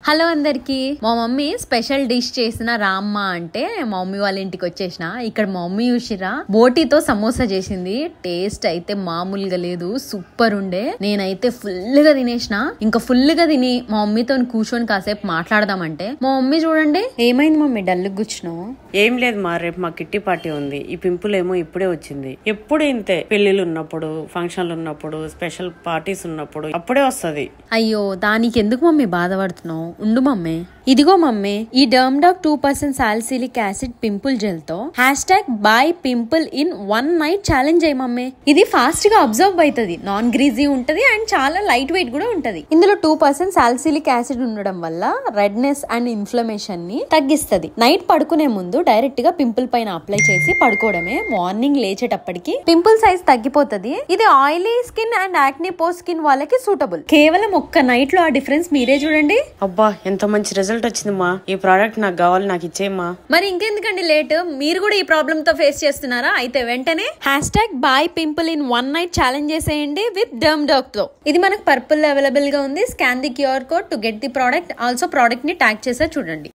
Hello అందరికి. మా mummy special dish చేసిన రామ్మ అంటే మా మమ్మీ వాళ్ళ ఇంటికి వచ్చేసిన. ఇక్కడ మా మమ్మీ చూసిరా బోటీతో సమోసా చేసింది. టేస్ట్ అయితే మామూలుగా లేదు, సూపర్ ఉండే. నేనైతే ఫుల్ గా తినేసిన. ఇంకా ఫుల్ గా తిని మా మమ్మీతో కూర్చొని కాసేపు మాట్లాడదామంటే మా మమ్మీ చూడండి, ఏమైంది మమ్మీ డల్లు కూర్చున్నావు? ఏం లేదు మా, రేపు మా కిట్టి పార్టీ ఉంది. ఈ పింపుల్ ఏమో ఇప్పుడే వచ్చింది. ఎప్పుడు ఇంతే, పెళ్లిళ్ళు ఉన్నప్పుడు, ఫంక్షన్లు ఉన్నప్పుడు, స్పెషల్ పార్టీస్ ఉన్నప్పుడు అప్పుడే వస్తుంది. అయ్యో దానికి ఎందుకు మమ్మీ బాధపడుతున్నావు? ఉండు మమ్మీ. ఇదిగో మమ్మీ, ఈ డర్మ్డాక్ 2% సాలిసిలిక్ యాసిడ్ పింపుల్ జెల్ తో #by pimple in 1 night challenge అయ్యి మమ్మీ. ఇది ఫాస్ట్ గా అబ్జర్వ్ అవుతుంది, నాన్ గ్రీజీ ఉంటది అండ్ చాలా లైట్ వెయిట్ కూడా ఉంటది. ఇందులో 2% సాలిసిలిక్ యాసిడ్ ఉండడం వల్ల రెడ్నెస్ అండ్ ఇన్ఫ్లమేషన్ ని తగ్గిస్తది. నైట్ పడుకునే ముందు డైరెక్ట్ గా పింపుల్ పైన అప్లై చేసి పడుకోవడమే. మార్నింగ్ లేచేటప్పటికి పింపుల్ సైజ్ తగ్గిపోతది. ఇది oily skin and acne post skin వాళ్ళకి సూటబుల్. కేవలం ఒక్క నైట్ లో ఆ డిఫరెన్స్ మీరే చూడండి. అబ్బా ఎంత మంచి రిజల్ట్ వచ్చిందమ్మా. ఈ ప్రోడక్ట్ నాకు కావాలి, నాకు ఇచ్చేయమ్మా. మరి ఇంకెందుకండి లేట్? మీరు కూడా ఈ ప్రాబ్లమ్ తో ఫేస్ చేస్తున్నారా? అయితే వెంటనే #by pimple in 1 night challenge చేసేయండి విత్ డర్మ్డాక్ తో. ఇది మనకు పర్పుల్ అవైలబుల్ గా ఉంది. Scan the QR code to get the product. Also product ని ట్యాగ్ చేసే చూడండి.